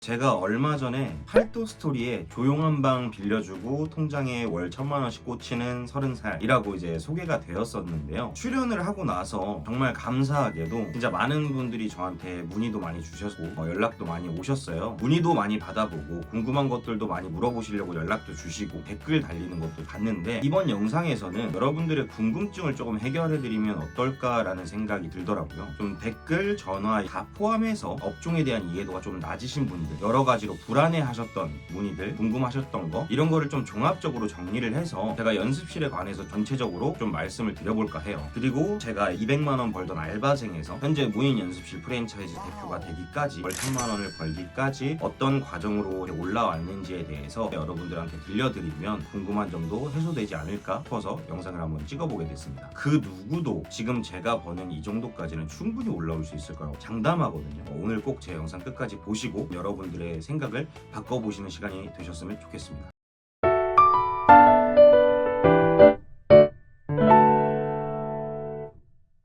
제가 얼마 전에 팔도 스토리에 조용한 방 빌려주고 통장에 월 1,000만 원씩 꽂히는 30살이라고 이제 소개가 되었었는데요. 출연을 하고 나서 정말 감사하게도 진짜 많은 분들이 저한테 문의도 많이 주셨고 연락도 많이 오셨어요. 문의도 많이 받아보고 궁금한 것들도 많이 물어보시려고 연락도 주시고 댓글 달리는 것도 봤는데, 이번 영상에서는 여러분들의 궁금증을 조금 해결해드리면 어떨까라는 생각이 들더라고요. 좀 댓글, 전화 다 포함해서 업종에 대한 이해도가 좀 낮으신 분들, 여러 가지로 불안해하셨던 문의들, 궁금하셨던 거, 이런 거를 좀 종합적으로 정리를 해서 제가 연습실에 관해서 전체적으로 좀 말씀을 드려볼까 해요. 그리고 제가 200만 원 벌던 알바생에서 현재 무인 연습실 프랜차이즈 대표가 되기까지 월 1,000만 원을 벌기까지 어떤 과정으로 올라왔는지에 대해서 여러분들한테 들려드리면 궁금한 점도 해소되지 않을까 싶어서 영상을 한번 찍어보게 됐습니다. 그 누구도 지금 제가 버는 이 정도까지는 충분히 올라올 수 있을 거라고 장담하거든요. 오늘 꼭 제 영상 끝까지 보시고 여러분들의 생각을 바꿔보시는 시간이 되셨으면 좋겠습니다.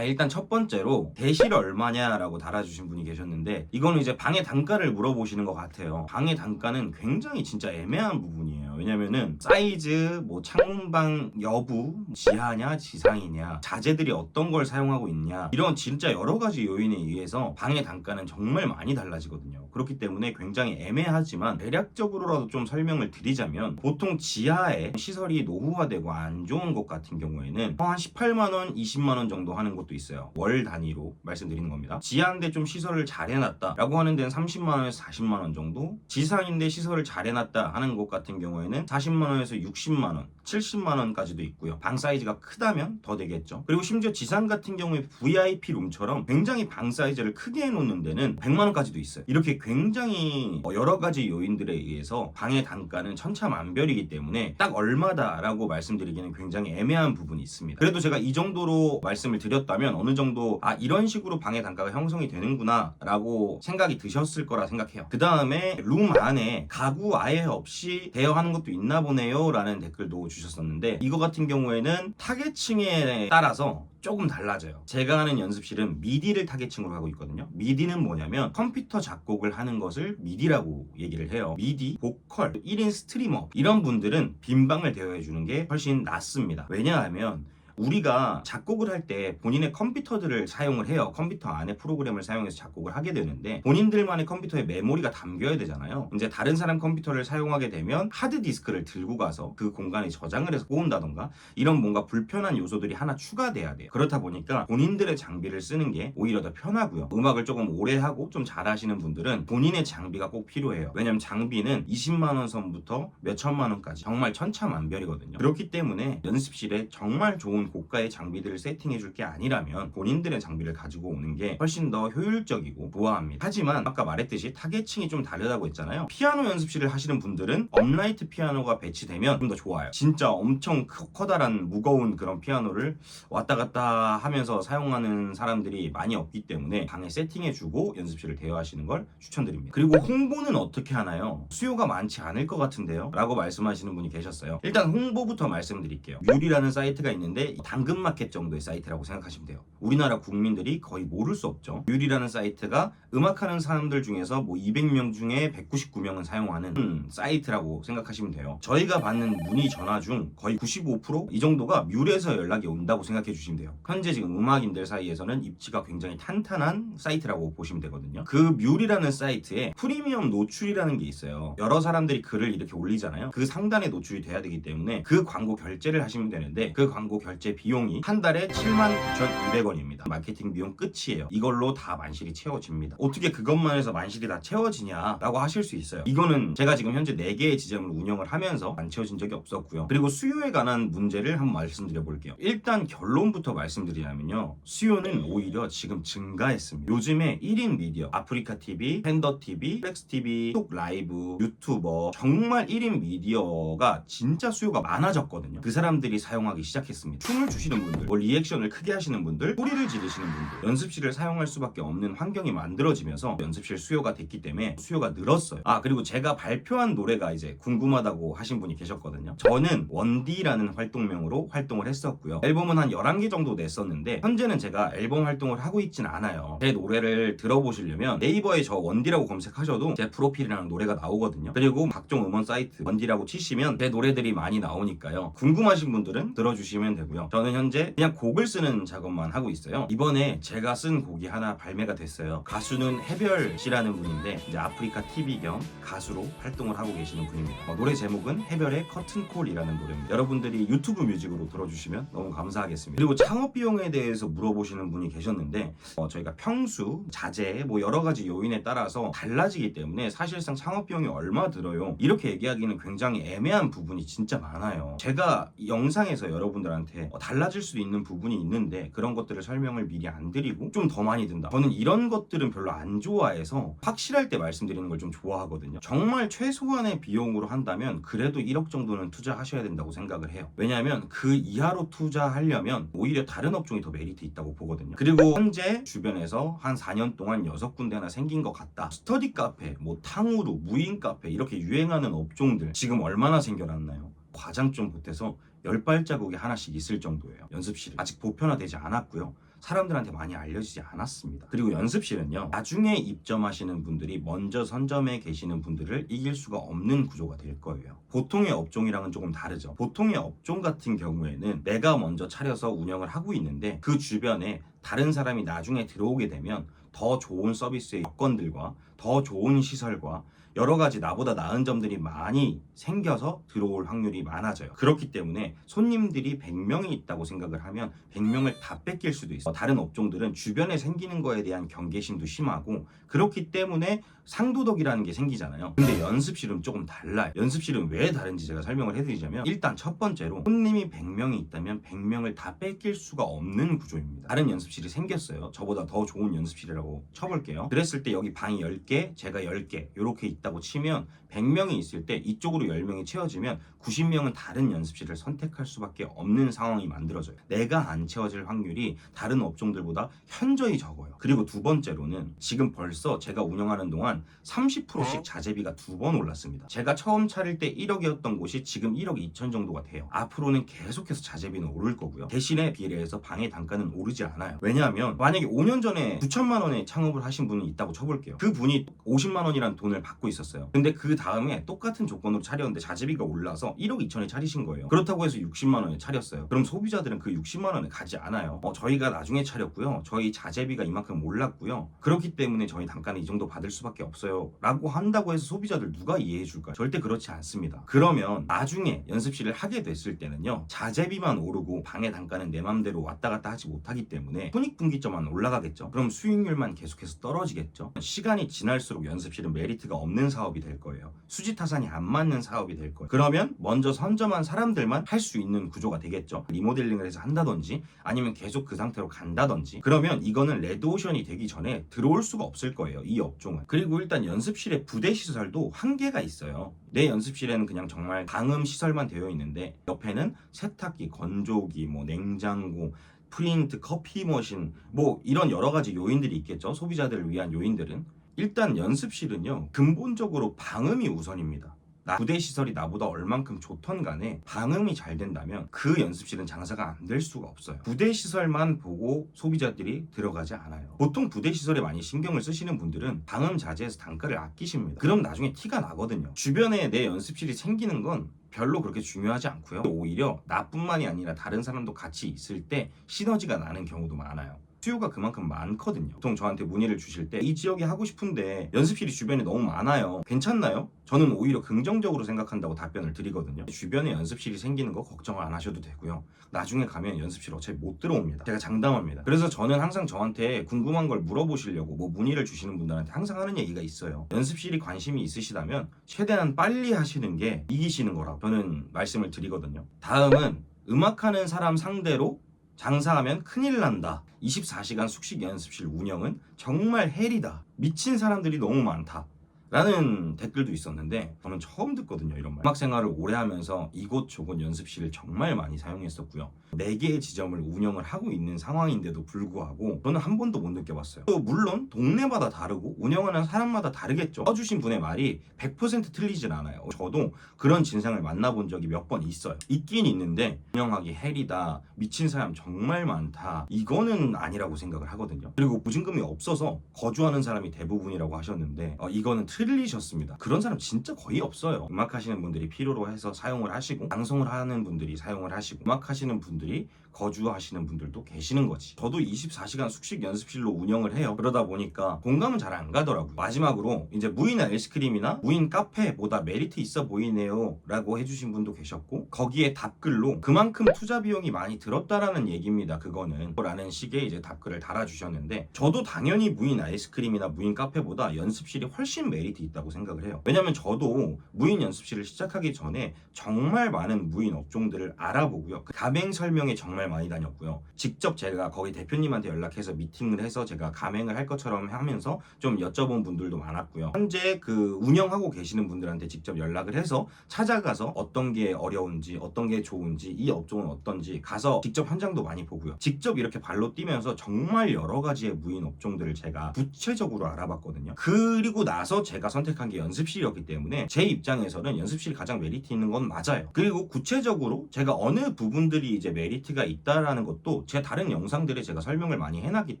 일단 첫 번째로 대실 얼마냐라고 달아주신 분이 계셨는데, 이거는 이제 방의 단가를 물어보시는 것 같아요. 방의 단가는 굉장히 진짜 애매한 부분이에요. 왜냐면은 사이즈, 뭐 창문방 여부, 지하냐 지상이냐, 자재들이 어떤 걸 사용하고 있냐, 이런 진짜 여러 가지 요인에 의해서 방의 단가는 정말 많이 달라지거든요. 그렇기 때문에 굉장히 애매하지만 대략적으로라도 좀 설명을 드리자면, 보통 지하에 시설이 노후화되고 안 좋은 곳 같은 경우에는 한 18만 원, 20만 원 정도 하는 곳도 있어요. 월 단위로 말씀드리는 겁니다. 지하인데 좀 시설을 잘 해놨다 라고 하는 데는 30만 원에서 40만 원 정도, 지상인데 시설을 잘 해놨다 하는 곳 같은 경우에는 40만 원에서 60만 원, 70만 원까지도 있고요. 방 사이즈가 크다면 더 되겠죠. 그리고 심지어 지상 같은 경우에 VIP 룸처럼 굉장히 방 사이즈를 크게 해놓는 데는 100만 원까지도 있어요. 이렇게 굉장히 여러 가지 요인들에 의해서 방의 단가는 천차만별이기 때문에 딱 얼마다라고 말씀드리기는 굉장히 애매한 부분이 있습니다. 그래도 제가 이 정도로 말씀을 드렸다면 어느 정도 이런 식으로 방의 단가가 형성이 되는구나 라고 생각이 드셨을 거라 생각해요. 그 다음에 룸 안에 가구 아예 없이 대여하는 것도 있나 보네요 라는 댓글도 주셨었는데, 이거 같은 경우에는 타겟층에 따라서 조금 달라져요. 제가 하는 연습실은 미디를 타겟층으로 하고 있거든요. 미디는 뭐냐면 컴퓨터 작곡을 하는 것을 미디라고 얘기를 해요. 미디, 보컬, 1인 스트리머, 이런 분들은 빈 방을 대여해 주는 게 훨씬 낫습니다. 왜냐하면 우리가 작곡을 할 때 본인의 컴퓨터들을 사용을 해요. 컴퓨터 안에 프로그램을 사용해서 작곡을 하게 되는데, 본인들만의 컴퓨터에 메모리가 담겨야 되잖아요. 이제 다른 사람 컴퓨터를 사용하게 되면 하드디스크를 들고 가서 그 공간에 저장을 해서 꽂는다던가, 이런 뭔가 불편한 요소들이 하나 추가돼야 돼요. 그렇다 보니까 본인들의 장비를 쓰는 게 오히려 더 편하고요. 음악을 조금 오래 하고 좀 잘하시는 분들은 본인의 장비가 꼭 필요해요. 왜냐면 장비는 20만 원 선부터 몇 천만 원까지 정말 천차만별이거든요. 그렇기 때문에 연습실에 정말 좋은 고가의 장비들을 세팅해 줄 게 아니라면 본인들의 장비를 가지고 오는 게 훨씬 더 효율적이고 우아합니다. 하지만 아까 말했듯이 타겟층이 좀 다르다고 했잖아요. 피아노 연습실을 하시는 분들은 업라이트 피아노가 배치되면 좀 더 좋아요. 진짜 엄청 커다란 무거운 그런 피아노를 왔다 갔다 하면서 사용하는 사람들이 많이 없기 때문에 방에 세팅해 주고 연습실을 대여하시는 걸 추천드립니다. 그리고 홍보는 어떻게 하나요? 수요가 많지 않을 것 같은데요? 라고 말씀하시는 분이 계셨어요. 일단 홍보부터 말씀드릴게요. 뮤리라는 사이트가 있는데 당근마켓 정도의 사이트라고 생각하시면 돼요. 우리나라 국민들이 거의 모를 수 없죠. 뮤리라는 사이트가 음악하는 사람들 중에서 뭐 200명 중에 199명은 사용하는 사이트라고 생각하시면 돼요. 저희가 받는 문의 전화 중 거의 95%이 정도가 뮤리에서 연락이 온다고 생각해 주시면 돼요. 현재 지금 음악인들 사이에서는 입지가 굉장히 탄탄한 사이트라고 보시면 되거든요. 그 뮤리라는 사이트에 프리미엄 노출이라는 게 있어요. 여러 사람들이 글을 이렇게 올리잖아요. 그 상단에 노출이 돼야 되기 때문에 그 광고 결제를 하시면 되는데, 그 광고 결제 비용이 한 달에 79,200원입니다. 마케팅 비용 끝이에요. 이걸로 다 만실이 채워집니다. 어떻게 그것만 해서 만실이 다 채워지냐 라고 하실 수 있어요. 이거는 제가 지금 현재 4개의 지점을 운영을 하면서 안 채워진 적이 없었고요. 그리고 수요에 관한 문제를 한번 말씀드려 볼게요. 일단 결론부터 말씀드리자면요, 수요는 오히려 지금 증가했습니다. 요즘에 1인 미디어, 아프리카TV, 팬더TV, 플렉스TV, 톡 라이브, 유튜버, 정말 1인 미디어가 진짜 수요가 많아졌거든요. 그 사람들이 사용하기 시작했습니다. 춤을 추시는 분들, 뭐 리액션을 크게 하시는 분들, 소리를 지르시는 분들, 연습실을 사용할 수밖에 없는 환경이 만들어지면서 연습실 수요가 됐기 때문에 수요가 늘었어요. 그리고 제가 발표한 노래가 이제 궁금하다고 하신 분이 계셨거든요. 저는 원디라는 활동명으로 활동을 했었고요. 앨범은 한 11개 정도 냈었는데 현재는 제가 앨범 활동을 하고 있진 않아요. 제 노래를 들어보시려면 네이버에 저 원디라고 검색하셔도 제 프로필이랑 노래가 나오거든요. 그리고 각종 음원 사이트 원디라고 치시면 제 노래들이 많이 나오니까요. 궁금하신 분들은 들어주시면 되고요. 저는 현재 그냥 곡을 쓰는 작업만 하고 있어요. 이번에 제가 쓴 곡이 하나 발매가 됐어요. 가수는 해별 씨라는 분인데 이제 아프리카 TV 겸 가수로 활동을 하고 계시는 분입니다. 노래 제목은 해별의 커튼콜이라는 노래입니다. 여러분들이 유튜브 뮤직으로 들어주시면 너무 감사하겠습니다. 그리고 창업 비용에 대해서 물어보시는 분이 계셨는데 저희가 평수, 자재 뭐 여러 가지 요인에 따라서 달라지기 때문에 사실상 창업 비용이 얼마 들어요 이렇게 얘기하기는 굉장히 애매한 부분이 진짜 많아요. 제가 영상에서 여러분들한테 달라질 수 있는 부분이 있는데 그런 것들을 설명을 미리 안 드리고 좀 더 많이 든다. 저는 이런 것들은 별로 안 좋아해서 확실할 때 말씀드리는 걸 좀 좋아하거든요. 정말 최소한의 비용으로 한다면 그래도 1억 정도는 투자하셔야 된다고 생각을 해요. 왜냐하면 그 이하로 투자하려면 오히려 다른 업종이 더 메리트 있다고 보거든요. 그리고 현재 주변에서 한 4년 동안 6군데나 생긴 것 같다. 스터디 카페, 뭐 탕후루, 무인 카페 이렇게 유행하는 업종들 지금 얼마나 생겨났나요? 과장 좀 보태서 10발자국이 하나씩 있을 정도예요. 연습실이 아직 보편화되지 않았고요. 사람들한테 많이 알려지지 않았습니다. 그리고 연습실은요, 나중에 입점하시는 분들이 먼저 선점에 계시는 분들을 이길 수가 없는 구조가 될 거예요. 보통의 업종이랑은 조금 다르죠. 보통의 업종 같은 경우에는 내가 먼저 차려서 운영을 하고 있는데 그 주변에 다른 사람이 나중에 들어오게 되면 더 좋은 서비스의 여건들과 더 좋은 시설과 여러 가지 나보다 나은 점들이 많이 생겨서 들어올 확률이 많아져요. 그렇기 때문에 손님들이 100명이 있다고 생각을 하면 100명을 다 뺏길 수도 있어요. 다른 업종들은 주변에 생기는 거에 대한 경계심도 심하고 그렇기 때문에 상도덕이라는 게 생기잖아요. 근데 연습실은 조금 달라요. 연습실은 왜 다른지 제가 설명을 해드리자면 일단 첫 번째로 손님이 100명이 있다면 100명을 다 뺏길 수가 없는 구조입니다. 다른 연습실이 생겼어요. 저보다 더 좋은 연습실이라고 쳐볼게요. 그랬을 때 여기 방이 10개, 제가 10개 이렇게 있다고 치면 100명이 있을 때 이쪽으로 10명이 채워지면 90명은 다른 연습실을 선택할 수밖에 없는 상황이 만들어져요. 내가 안 채워질 확률이 다른 업종들보다 현저히 적어요. 그리고 두 번째로는 지금 벌써 제가 운영하는 동안 30%씩 자재비가 2번 올랐습니다. 제가 처음 차릴 때 1억이었던 곳이 지금 1억 2천 정도가 돼요. 앞으로는 계속해서 자재비는 오를 거고요. 대신에 비례해서 방의 단가는 오르지 않아요. 왜냐하면 만약에 5년 전에 9천만 원에 창업을 하신 분이 있다고 쳐볼게요. 그 분이 50만 원이라는 돈을 받고 있었어요. 근데 그 다음에 똑같은 조건으로 차렸는데 자재비가 올라서 1억 2천에 차리신 거예요. 그렇다고 해서 60만 원에 차렸어요. 그럼 소비자들은 그 60만 원에 가지 않아요. 저희가 나중에 차렸고요. 저희 자재비가 이만큼 올랐고요. 그렇기 때문에 저희 단가는 이 정도 받을 수밖에 없어요. 라고 한다고 해서 소비자들 누가 이해해 줄까요? 절대 그렇지 않습니다. 그러면 나중에 연습실을 하게 됐을 때는요. 자재비만 오르고 방의 단가는 내 맘대로 왔다 갔다 하지 못하기 때문에 손익분기점만 올라가겠죠. 그럼 수익률만 계속해서 떨어지겠죠. 시간이 지날수록 연습실은 메리트가 없는 사업이 될 거예요. 수지타산이 안 맞는 사업이 될 거예요. 그러면 먼저 선점한 사람들만 할 수 있는 구조가 되겠죠. 리모델링을 해서 한다든지 아니면 계속 그 상태로 간다든지 그러면 이거는 레드오션이 되기 전에 들어올 수가 없을 거예요. 이 업종은. 그리고 일단 연습실의 부대 시설도 한계가 있어요. 내 연습실에는 그냥 정말 방음 시설만 되어 있는데 옆에는 세탁기, 건조기, 뭐 냉장고, 프린트, 커피 머신 뭐 이런 여러 가지 요인들이 있겠죠. 소비자들을 위한 요인들은. 일단 연습실은요. 근본적으로 방음이 우선입니다. 부대 시설이 나보다 얼만큼 좋던 간에 방음이 잘 된다면 그 연습실은 장사가 안 될 수가 없어요. 부대 시설만 보고 소비자들이 들어가지 않아요. 보통 부대 시설에 많이 신경을 쓰시는 분들은 방음 자재에서 단가를 아끼십니다. 그럼 나중에 티가 나거든요. 주변에 내 연습실이 생기는 건 별로 그렇게 중요하지 않고요. 오히려 나뿐만이 아니라 다른 사람도 같이 있을 때 시너지가 나는 경우도 많아요. 수요가 그만큼 많거든요. 보통 저한테 문의를 주실 때 이 지역에 하고 싶은데 연습실이 주변에 너무 많아요. 괜찮나요? 저는 오히려 긍정적으로 생각한다고 답변을 드리거든요. 주변에 연습실이 생기는 거 걱정을 안 하셔도 되고요. 나중에 가면 연습실 어차피 못 들어옵니다. 제가 장담합니다. 그래서 저는 항상 저한테 궁금한 걸 물어보시려고 뭐 문의를 주시는 분들한테 항상 하는 얘기가 있어요. 연습실이 관심이 있으시다면 최대한 빨리 하시는 게 이기시는 거라고 저는 말씀을 드리거든요. 다음은 음악하는 사람 상대로 장사하면 큰일 난다. 24시간 숙식 연습실 운영은 정말 헬이다. 미친 사람들이 너무 많다. 라는 댓글도 있었는데 저는 처음 듣거든요, 이런 말. 음악 생활을 오래 하면서 이곳저곳 연습실을 정말 많이 사용했었고요. 4개의 지점을 운영을 하고 있는 상황인데도 불구하고 저는 한 번도 못 느껴봤어요. 또 물론 동네마다 다르고 운영하는 사람마다 다르겠죠. 써주신 분의 말이 100% 틀리진 않아요. 저도 그런 진상을 만나본 적이 몇 번 있어요. 있긴 있는데 운영하기 헬이다, 미친 사람 정말 많다, 이거는 아니라고 생각을 하거든요. 그리고 보증금이 없어서 거주하는 사람이 대부분이라고 하셨는데 이거는 틀리셨습니다. 그런 사람 진짜 거의 없어요. 음악 하시는 분들이 필요로 해서 사용을 하시고, 방송을 하는 분들이 사용을 하시고, 음악 하시는 분들이 거주하시는 분들도 계시는 거지. 저도 24시간 숙식 연습실로 운영을 해요. 그러다 보니까 공감은 잘 안 가더라고요. 마지막으로 이제 무인 아이스크림이나 무인 카페보다 메리트 있어 보이네요 라고 해주신 분도 계셨고, 거기에 답글로 그만큼 투자 비용이 많이 들었다라는 얘기입니다, 그거는 라는 식의 이제 답글을 달아주셨는데, 저도 당연히 무인 아이스크림이나 무인 카페보다 연습실이 훨씬 메리트 있다고 생각을 해요. 왜냐면 저도 무인 연습실을 시작하기 전에 정말 많은 무인 업종들을 알아보고요. 그 가맹 설명에 정말 많이 다녔고요. 직접 제가 거기 대표님한테 연락해서 미팅을 해서 제가 가맹을 할 것처럼 하면서 좀 여쭤본 분들도 많았고요. 현재 그 운영하고 계시는 분들한테 직접 연락을 해서 찾아가서 어떤 게 어려운지, 어떤 게 좋은지, 이 업종은 어떤지 가서 직접 현장도 많이 보고요. 직접 이렇게 발로 뛰면서 정말 여러 가지의 무인 업종들을 제가 구체적으로 알아봤거든요. 그리고 나서 제가 선택한 게 연습실이었기 때문에 제 입장에서는 연습실이 가장 메리트 있는 건 맞아요. 그리고 구체적으로 제가 어느 부분들이 이제 메리트가 있다라는 것도 제 다른 영상들에 제가 설명을 많이 해놨기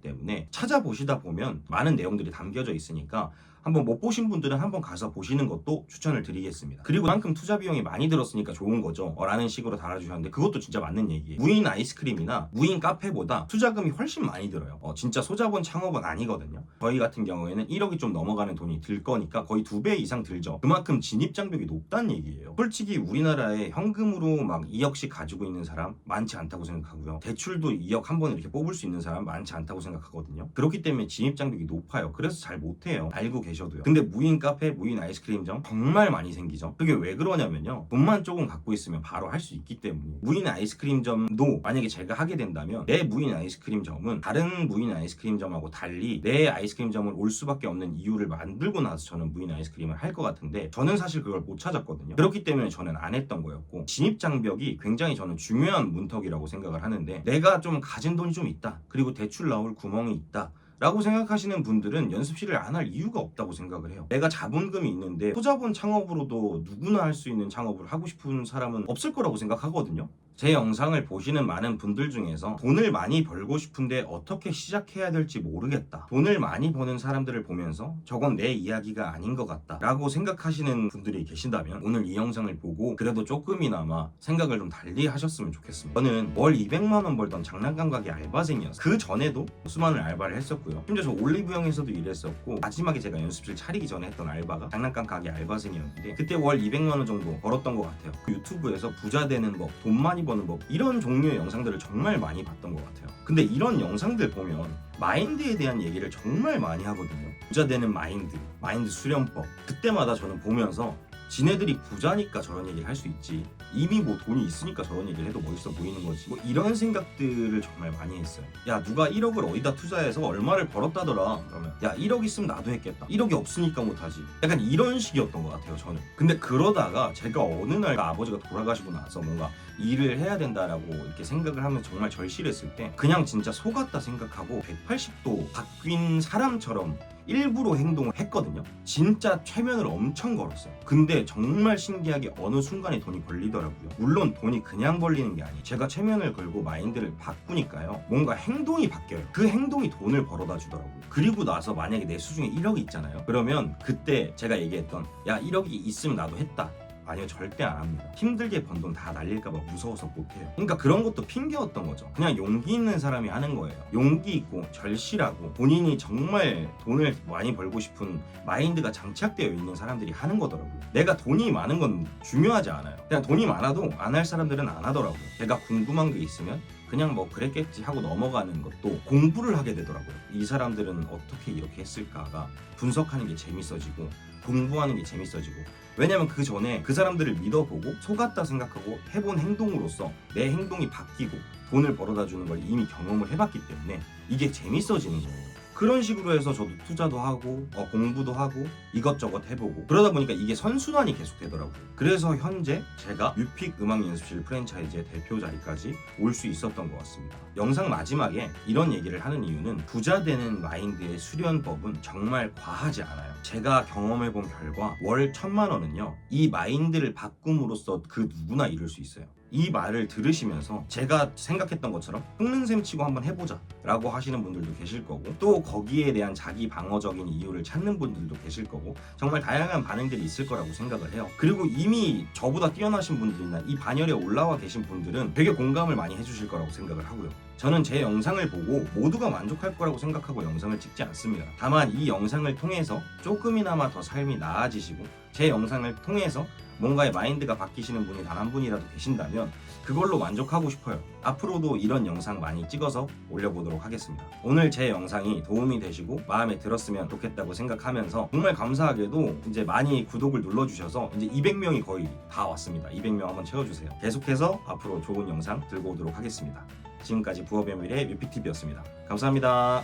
때문에 찾아보시다 보면 많은 내용들이 담겨져 있으니까 한번 못 보신 분들은 한번 가서 보시는 것도 추천을 드리겠습니다. 그리고 그만큼 투자 비용이 많이 들었으니까 좋은 거죠 라는 식으로 달아주셨는데, 그것도 진짜 맞는 얘기예요. 무인 아이스크림이나 무인 카페보다 투자금이 훨씬 많이 들어요. 진짜 소자본 창업은 아니거든요. 저희 같은 경우에는 1억이 좀 넘어가는 돈이 들 거니까 거의 2배 이상 들죠. 그만큼 진입장벽이 높다는 얘기예요. 솔직히 우리나라에 현금으로 막 2억씩 가지고 있는 사람 많지 않다고 생각하고요. 대출도 2억 한 번에 이렇게 뽑을 수 있는 사람 많지 않다고 생각하거든요. 그렇기 때문에 진입장벽이 높아요. 그래서 잘 못해요, 알고 계셔도요. 근데 무인 카페, 무인 아이스크림점 정말 많이 생기죠. 그게 왜 그러냐면요, 돈만 조금 갖고 있으면 바로 할 수 있기 때문에. 무인 아이스크림점도 만약에 제가 하게 된다면 내 무인 아이스크림점은 다른 무인 아이스크림점하고 달리 내 아이스크림점을 올 수밖에 없는 이유를 만들고 나서 저는 무인 아이스크림을 할 것 같은데, 저는 사실 그걸 못 찾았거든요. 그렇기 때문에 저는 안 했던 거였고, 진입장벽이 굉장히 저는 중요한 문턱이라고 생각을 하는데, 내가 좀 가진 돈이 좀 있다, 그리고 대출 나올 구멍이 있다 라고 생각하시는 분들은 연습실을 안 할 이유가 없다고 생각을 해요. 내가 자본금이 있는데 소자본 창업으로도 누구나 할 수 있는 창업을 하고 싶은 사람은 없을 거라고 생각하거든요. 제 영상을 보시는 많은 분들 중에서 돈을 많이 벌고 싶은데 어떻게 시작해야 될지 모르겠다, 돈을 많이 버는 사람들을 보면서 저건 내 이야기가 아닌 것 같다 라고 생각하시는 분들이 계신다면 오늘 이 영상을 보고 그래도 조금이나마 생각을 좀 달리 하셨으면 좋겠습니다. 저는 월 200만 원 벌던 장난감 가게 알바생이었어요. 그 전에도 수많은 알바를 했었고요. 심지어 저 올리브영에서도 일했었고, 마지막에 제가 연습실 차리기 전에 했던 알바가 장난감 가게 알바생이었는데 그때 월 200만 원 정도 벌었던 것 같아요. 그 유튜브에서 부자 되는 법, 돈 많이 버는 법, 이런 종류의 영상들을 정말 많이 봤던 것 같아요. 근데 이런 영상들 보면 마인드에 대한 얘기를 정말 많이 하거든요. 부자 되는 마인드 수련법. 그때마다 저는 보면서 지네들이 부자니까 저런 얘기를 할 수 있지, 이미 뭐 돈이 있으니까 저런 얘기를 해도 멋있어 보이는 거지, 뭐 이런 생각들을 정말 많이 했어요. 야, 누가 1억을 어디다 투자해서 얼마를 벌었다더라 그러면 야, 1억 있으면 나도 했겠다, 1억이 없으니까 못하지, 약간 이런 식이었던 것 같아요, 저는. 근데 그러다가 제가 어느 날 아버지가 돌아가시고 나서 뭔가 일을 해야 된다라고 이렇게 생각을 하면 정말 절실했을 때 그냥 진짜 속았다 생각하고 180도 바뀐 사람처럼 일부러 행동을 했거든요. 진짜 최면을 엄청 걸었어요. 근데 정말 신기하게 어느 순간에 돈이 벌리더라고요. 물론 돈이 그냥 벌리는 게 아니에요. 제가 최면을 걸고 마인드를 바꾸니까요, 뭔가 행동이 바뀌어요. 그 행동이 돈을 벌어다 주더라고요. 그리고 나서 만약에 내 수중에 1억이 있잖아요. 그러면 그때 제가 얘기했던 야, 1억이 있으면 나도 했다, 아니요, 절대 안 합니다. 힘들게 번 돈 다 날릴까봐 무서워서 못해요. 그러니까 그런 것도 핑계였던 거죠. 그냥 용기 있는 사람이 하는 거예요. 용기 있고 절실하고 본인이 정말 돈을 많이 벌고 싶은 마인드가 장착되어 있는 사람들이 하는 거더라고요. 내가 돈이 많은 건 중요하지 않아요. 그냥 돈이 많아도 안 할 사람들은 안 하더라고요. 내가 궁금한 게 있으면 그냥 뭐 그랬겠지 하고 넘어가는 것도 공부를 하게 되더라고요. 이 사람들은 어떻게 이렇게 했을까가 분석하는 게 재밌어지고 공부하는 게 재밌어지고, 왜냐면 그 전에 그 사람들을 믿어보고 속았다 생각하고 해본 행동으로서 내 행동이 바뀌고 돈을 벌어다 주는 걸 이미 경험을 해봤기 때문에 이게 재밌어지는 거예요. 그런 식으로 해서 저도 투자도 하고 공부도 하고 이것저것 해보고 그러다 보니까 이게 선순환이 계속되더라고요. 그래서 현재 제가 뮤픽 음악연습실 프랜차이즈의 대표 자리까지 올 수 있었던 것 같습니다. 영상 마지막에 이런 얘기를 하는 이유는 부자 되는 마인드의 수련법은 정말 과하지 않아요. 제가 경험해본 결과 월 1000만 원은요, 이 마인드를 바꿈으로써 그 누구나 이룰 수 있어요. 이 말을 들으시면서 제가 생각했던 것처럼 흙는 셈 치고 한번 해보자 라고 하시는 분들도 계실 거고, 또 거기에 대한 자기 방어적인 이유를 찾는 분들도 계실 거고, 정말 다양한 반응들이 있을 거라고 생각을 해요. 그리고 이미 저보다 뛰어나신 분들이나 이 반열에 올라와 계신 분들은 되게 공감을 많이 해주실 거라고 생각을 하고요. 저는 제 영상을 보고 모두가 만족할 거라고 생각하고 영상을 찍지 않습니다. 다만 이 영상을 통해서 조금이나마 더 삶이 나아지시고 제 영상을 통해서 뭔가의 마인드가 바뀌시는 분이 단 한 분이라도 계신다면 그걸로 만족하고 싶어요. 앞으로도 이런 영상 많이 찍어서 올려보도록 하겠습니다. 오늘 제 영상이 도움이 되시고 마음에 들었으면 좋겠다고 생각하면서 정말 감사하게도 이제 많이 구독을 눌러주셔서 이제 200명이 거의 다 왔습니다. 200명 한번 채워주세요. 계속해서 앞으로 좋은 영상 들고 오도록 하겠습니다. 지금까지 부업의 미래 뮤픽TV였습니다. 감사합니다.